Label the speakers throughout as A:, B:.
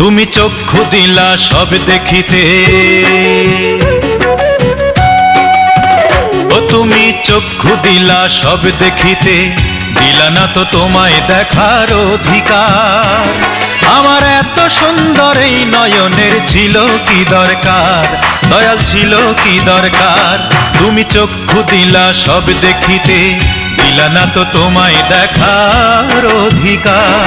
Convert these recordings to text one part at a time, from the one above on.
A: তুমি চক্ষু দিলা সব দেখিতে, ও তুমি চক্ষু দিলা সব দেখিতে, দিলা না তো তোমায় দেখার অধিকার। আমার এত সুন্দর এই নয়নের ছিল কি দরকার, দয়াল ছিল কি দরকার। তুমি চক্ষু দিলা সব দেখিতে, দিলা না তো তোমায় দেখার অধিকার।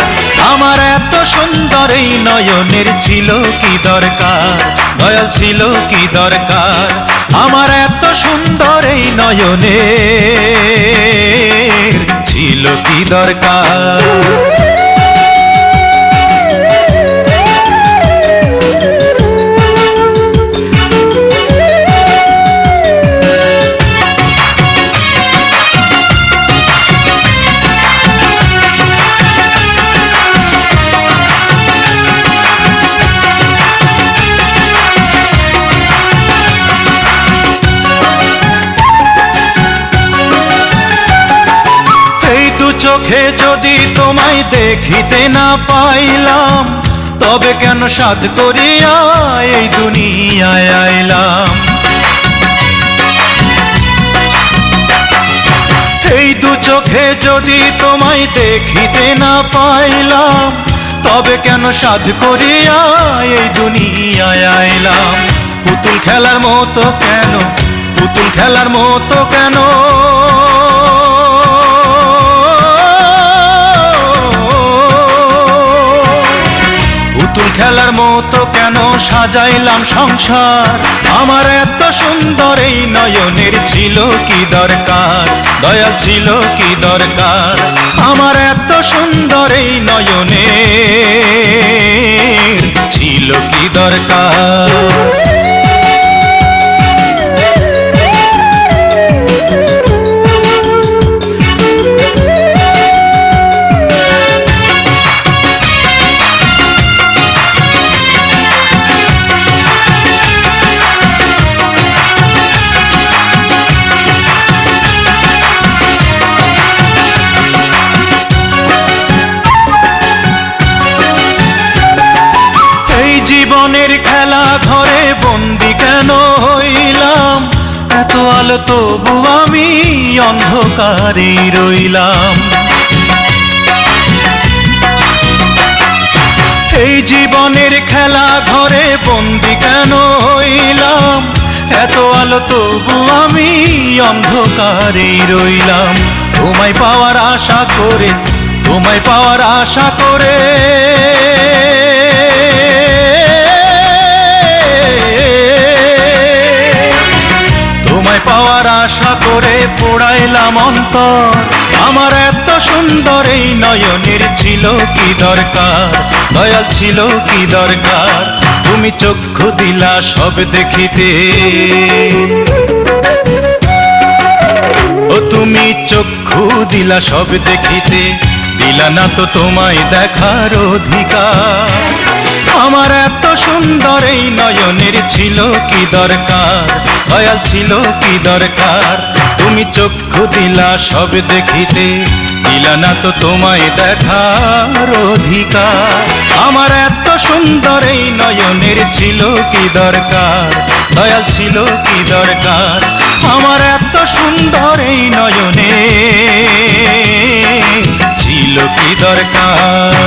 A: আমার এত সুন্দর এই নয়নের ছিল কি দরকার, দয়াল ছিল কি দরকার। আমার এত সুন্দর এই নয়নের ছিল কি দরকার। চোখে যদি তোমায় দেখিতে না পাইলাম, তবে কেন সাধ করিয়া এই দুনিয়ায় আইলাম। এই দু চোখে যদি তোমায় দেখিতে না পাইলাম, তবে কেন সাধ করিয়া এই দুনিয়ায় আইলাম। পুতুল খেলার মতো কেন, পুতুল খেলার মতো কেন, পুতুল খেলার মতো কেন সাজাইলাম সংসার। আমার এত সুন্দর এই নয়নের ছিল কি দরকার, দয়াল ছিল কি দরকার। আমার এত সুন্দর এই নয়নের ছিল কি দরকার। জীবনের খেলা ঘরে বন্দি কেন হইলাম, এত আলো তবু আমি অন্ধকারেই রইলাম। এই জীবনের খেলা ঘরে বন্দি কেন হইলাম, এত আলো তবু আমি অন্ধকারেই রইলাম। তোমায় পাওয়ার আশা করে, তোমায় পাওয়ার আশা করে, তোমায় পাওয়ার আশা করে পোড়াইলাম অন্তর। আমার এত সুন্দর এই নয়নের ছিল কি দরকার, দয়াল ছিল কি দরকার। তুমি চক্ষু দিলা সব দেখিতে, ও তুমি চক্ষু দিলা সব দেখিতে, দিলা না তো তোমায় দেখার অধিকার। আমার এত সুন্দর এই নয়নের ছিল কি দরকার, দয়াল ছিল কি দরকার। তুমি চক্ষু দিলা সব দেখিতে, দিলা না তো তোমায় দেখার অধিকার। আমার এত সুন্দর এই নয়নের ছিল কি দরকার, দয়াল ছিল কি দরকার। আমার এত সুন্দর এই নয়নের ছিল কি দরকার।